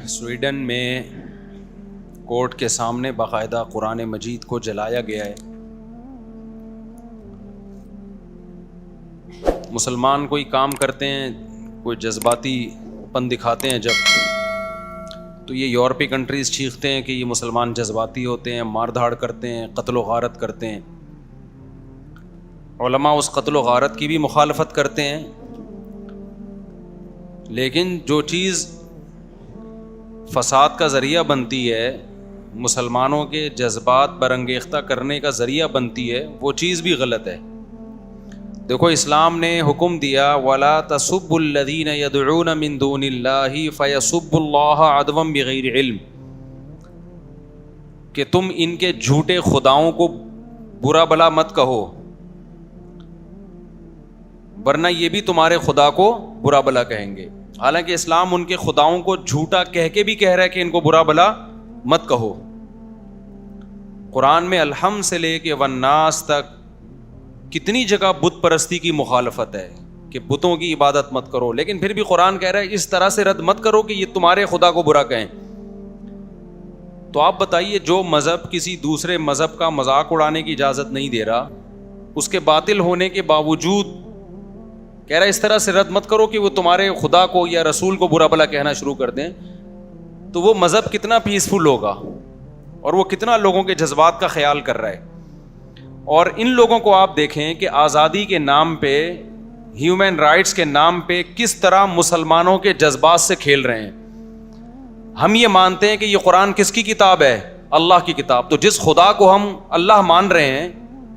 Sweden میں court کے سامنے باقاعدہ قرآن مجید کو جلایا گیا ہے. مسلمان کوئی کام کرتے ہیں, کوئی جذباتی پن دکھاتے ہیں جب, تو یہ یورپی کنٹریز چیختے ہیں کہ یہ مسلمان جذباتی ہوتے ہیں, مار دھاڑ کرتے ہیں, قتل و غارت کرتے ہیں. علماء اس قتل و غارت کی بھی مخالفت کرتے ہیں, لیکن جو چیز فساد کا ذریعہ بنتی ہے, مسلمانوں کے جذبات برانگیختہ کرنے کا ذریعہ بنتی ہے, وہ چیز بھی غلط ہے. دیکھو اسلام نے حکم دیا وَلَا تَسُبُّوا الَّذِينَ يَدْعُونَ مِن دُونِ اللَّهِ فَيَسُبُّوا اللَّهَ عَدْوًا بِغَيْرِ علم, کہ تم ان کے جھوٹے خداؤں کو برا بلا مت کہو, ورنہ یہ بھی تمہارے خدا کو برا بلا کہیں گے. حالانکہ اسلام ان کے خداؤں کو جھوٹا کہہ کے بھی کہہ رہا ہے کہ ان کو برا بلا مت کہو. قرآن میں الحم سے لے کے والناس تک کتنی جگہ بت پرستی کی مخالفت ہے کہ بتوں کی عبادت مت کرو, لیکن پھر بھی قرآن کہہ رہا ہے اس طرح سے رد مت کرو کہ یہ تمہارے خدا کو برا کہیں. تو آپ بتائیے, جو مذہب کسی دوسرے مذہب کا مذاق اڑانے کی اجازت نہیں دے رہا, اس کے باطل ہونے کے باوجود کہہ رہا ہے اس طرح سے رد مت کرو کہ وہ تمہارے خدا کو یا رسول کو برا بلا کہنا شروع کر دیں, تو وہ مذہب کتنا پیسفل ہوگا اور وہ کتنا لوگوں کے جذبات کا خیال کر رہا ہے. اور ان لوگوں کو آپ دیکھیں کہ آزادی کے نام پہ, ہیومن رائٹس کے نام پہ کس طرح مسلمانوں کے جذبات سے کھیل رہے ہیں. ہم یہ مانتے ہیں کہ یہ قرآن کس کی کتاب ہے؟ اللہ کی کتاب. تو جس خدا کو ہم اللہ مان رہے ہیں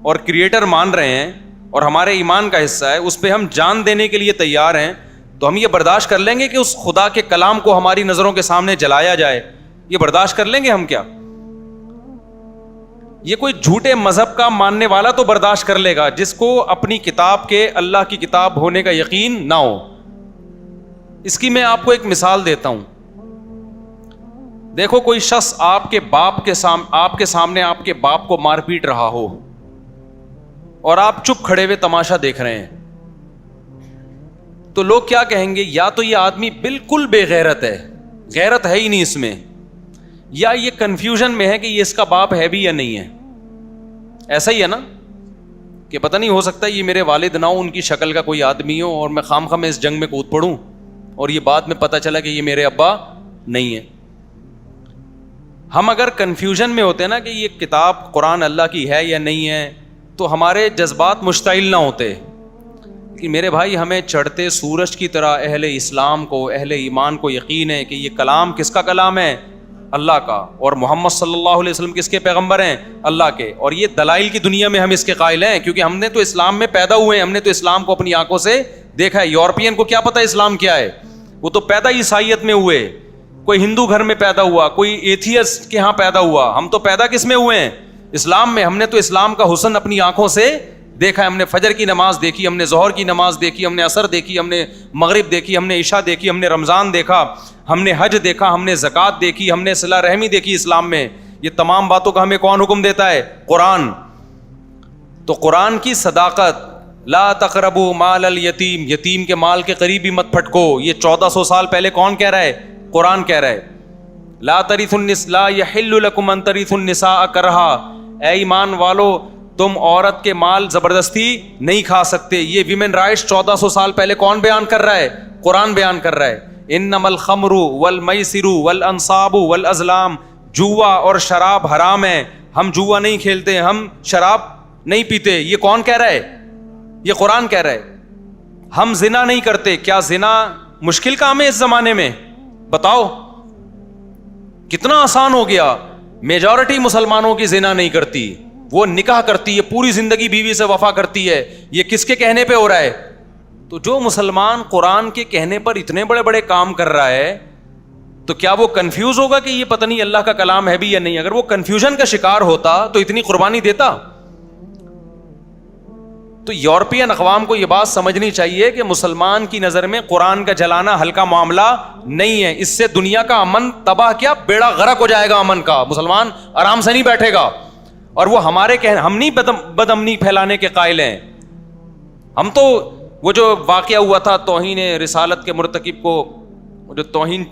اور کریٹر مان رہے ہیں اور ہمارے ایمان کا حصہ ہے, اس پہ ہم جان دینے کے لیے تیار ہیں, تو ہم یہ برداشت کر لیں گے کہ اس خدا کے کلام کو ہماری نظروں کے سامنے جلایا جائے؟ یہ برداشت کر لیں گے ہم کیا؟ یہ کوئی جھوٹے مذہب کا ماننے والا تو برداشت کر لے گا جس کو اپنی کتاب کے اللہ کی کتاب ہونے کا یقین نہ ہو. اس کی میں آپ کو ایک مثال دیتا ہوں. دیکھو کوئی شخص آپ کے سامنے آپ کے باپ کو مار پیٹ رہا ہو اور آپ چپ کھڑے ہوئے تماشا دیکھ رہے ہیں, تو لوگ کیا کہیں گے؟ یا تو یہ آدمی بالکل بے غیرت ہے, غیرت ہے ہی نہیں اس میں, یا یہ کنفیوژن میں ہے کہ یہ اس کا باپ ہے بھی یا نہیں ہے. ایسا ہی ہے نا کہ پتہ نہیں, ہو سکتا ہے یہ میرے والد نہ ہو, ان کی شکل کا کوئی آدمی ہو اور میں خام خواہ اس جنگ میں کود پڑوں اور یہ بعد میں پتہ چلا کہ یہ میرے ابا نہیں ہے. ہم اگر کنفیوژن میں ہوتے ہیں نا کہ یہ کتاب قرآن اللہ کی ہے یا نہیں ہے, تو ہمارے جذبات مشتعل نہ ہوتے. کہ میرے بھائی, ہمیں چڑھتے سورج کی طرح اہل اسلام کو, اہل ایمان کو یقین ہے کہ یہ کلام کس کا کلام ہے؟ اللہ کا. اور محمد صلی اللہ علیہ وسلم کس کے پیغمبر ہیں؟ اللہ کے. اور یہ دلائل کی دنیا میں ہم اس کے قائل ہیں, کیونکہ ہم نے تو اسلام میں پیدا ہوئے ہیں, ہم نے تو اسلام کو اپنی آنکھوں سے دیکھا ہے. یورپین کو کیا پتا اسلام کیا ہے؟ وہ تو پیدا عیسائیت میں ہوئے, کوئی ہندو گھر میں پیدا ہوا, کوئی ایتھیسٹ کے ہاں پیدا ہوا. ہم تو پیدا کس میں ہوئے ہیں؟ اسلام میں. ہم نے تو اسلام کا حسن اپنی آنکھوں سے دیکھا ہے. ہم نے فجر کی نماز دیکھی, ہم نے ظہر کی نماز دیکھی, ہم نے عصر دیکھی, ہم نے مغرب دیکھی, ہم نے عشاء دیکھی, ہم نے رمضان دیکھا, ہم نے حج دیکھا, ہم نے زکوٰۃ دیکھی, ہم نے صلہ رحمی دیکھی اسلام میں. یہ تمام باتوں کا ہمیں کون حکم دیتا ہے؟ قرآن. تو قرآن کی صداقت, لا تقربوا مال الیتیم, یتیم کے مال کے قریب بھی مت پھٹکو, یہ 1400 سال پہلے کون کہہ رہا ہے؟ قرآن کہہ رہا ہے. لا ترثوا النساء, لا یحل لکم ان ترثوا النساء کرہا, اے ایمان والو تم عورت کے مال زبردستی نہیں کھا سکتے. یہ ویمن رائٹس 1400 سال پہلے کون بیان کر رہا ہے؟ قرآن بیان کر رہا ہے. انما الخمر والمیسر والانصاب والازلام, جوا اور شراب حرام ہے, ہم جوا نہیں کھیلتے, ہم شراب نہیں پیتے. یہ کون کہہ رہا ہے؟ یہ قرآن کہہ رہا ہے. ہم زنا نہیں کرتے. کیا زنا مشکل کام ہے اس زمانے میں؟ بتاؤ, کتنا آسان ہو گیا. میجورٹی مسلمانوں کی زنا نہیں کرتی, وہ نکاح کرتی ہے, پوری زندگی بیوی سے وفا کرتی ہے. یہ کس کے کہنے پہ ہو رہا ہے؟ تو جو مسلمان قرآن کے کہنے پر اتنے بڑے بڑے کام کر رہا ہے, تو کیا وہ کنفیوز ہوگا کہ یہ پتہ نہیں اللہ کا کلام ہے بھی یا نہیں؟ اگر وہ کنفیوژن کا شکار ہوتا تو اتنی قربانی دیتا. تو یورپین اقوام کو یہ بات سمجھنی چاہیے کہ مسلمان کی نظر میں قرآن کا جلانا ہلکا معاملہ نہیں ہے. اس سے دنیا کا امن تباہ, کیا بیڑا غرق ہو جائے گا امن کا. مسلمان آرام سے نہیں بیٹھے گا. اور وہ ہمارے ہم نہیں بد امنی پھیلانے کے قائل ہیں. ہم تو وہ جو واقعہ ہوا تھا توہین رسالت کے مرتکب کو جو توہین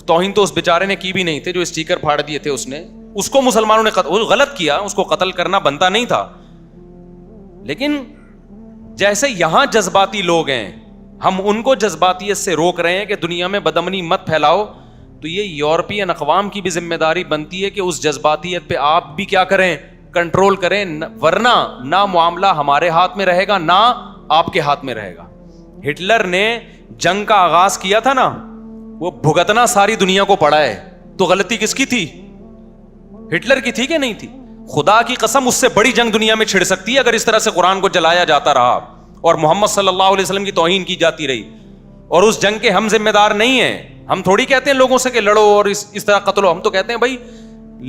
توہین تو اس بیچارے نے کی بھی نہیں تھے جو اسٹیکر پھاڑ دیے تھے اس کو مسلمانوں نے وہ غلط کیا, اس کو قتل کرنا بنتا نہیں تھا. لیکن جیسے یہاں جذباتی لوگ ہیں, ہم ان کو جذباتیت سے روک رہے ہیں کہ دنیا میں بدامنی مت پھیلاؤ, تو یہ یورپین اقوام کی بھی ذمہ داری بنتی ہے کہ اس جذباتیت پہ آپ بھی کیا کریں, کنٹرول کریں, ورنہ نہ معاملہ ہمارے ہاتھ میں رہے گا نہ آپ کے ہاتھ میں رہے گا. ہٹلر نے جنگ کا آغاز کیا تھا نا, وہ بھگتنا ساری دنیا کو پڑا ہے, تو غلطی کس کی تھی؟ ہٹلر کی تھی کہ نہیں تھی؟ خدا کی قسم اس سے بڑی جنگ دنیا میں چھڑ سکتی ہے اگر اس طرح سے قرآن کو جلایا جاتا رہا اور محمد صلی اللہ علیہ وسلم کی توہین کی جاتی رہی, اور اس جنگ کے ہم ذمہ دار نہیں ہیں. ہم تھوڑی کہتے ہیں لوگوں سے کہ لڑو اور اس طرح قتل ہو, ہم تو کہتے ہیں بھائی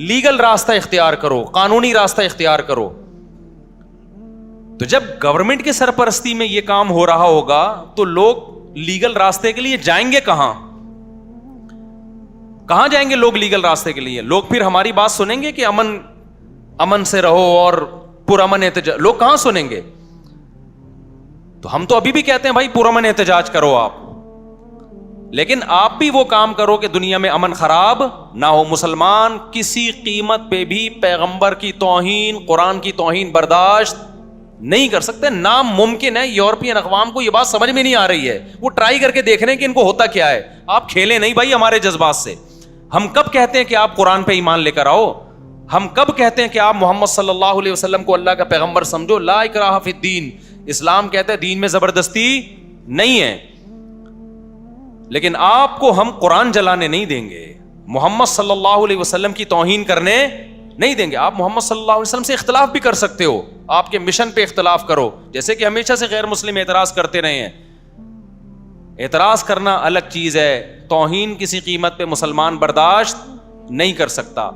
لیگل راستہ اختیار کرو, قانونی راستہ اختیار کرو. تو جب گورنمنٹ کی سرپرستی میں یہ کام ہو رہا ہوگا تو لوگ لیگل راستے کے لیے جائیں گے کہاں جائیں گے لوگ لیگل راستے کے لیے؟ لوگ پھر ہماری بات سنیں گے کہ امن سے رہو اور پرامن احتجاج, لوگ کہاں سنیں گے؟ تو ہم تو ابھی بھی کہتے ہیں بھائی پرامن احتجاج کرو آپ, لیکن آپ بھی وہ کام کرو کہ دنیا میں امن خراب نہ ہو. مسلمان کسی قیمت پہ بھی پیغمبر کی توہین, قرآن کی توہین برداشت نہیں کر سکتے, ناممکن ہے. یورپین اقوام کو یہ بات سمجھ میں نہیں آ رہی ہے, وہ ٹرائی کر کے دیکھ رہے ہیں کہ ان کو ہوتا کیا ہے. آپ کھیلیں نہیں بھائی ہمارے جذبات سے. ہم کب کہتے ہیں کہ آپ قرآن پہ ایمان لے کر آؤ؟ ہم کب کہتے ہیں کہ آپ محمد صلی اللہ علیہ وسلم کو اللہ کا پیغمبر سمجھو؟ لا اکراہ فی الدین, اسلام کہتا ہے دین میں زبردستی نہیں ہے. لیکن آپ کو ہم قرآن جلانے نہیں دیں گے, محمد صلی اللہ علیہ وسلم کی توہین کرنے نہیں دیں گے. آپ محمد صلی اللہ علیہ وسلم سے اختلاف بھی کر سکتے ہو, آپ کے مشن پہ اختلاف کرو, جیسے کہ ہمیشہ سے غیر مسلم اعتراض کرتے رہے ہیں. اعتراض کرنا الگ چیز ہے, توہین کسی قیمت پہ مسلمان برداشت نہیں کر سکتا.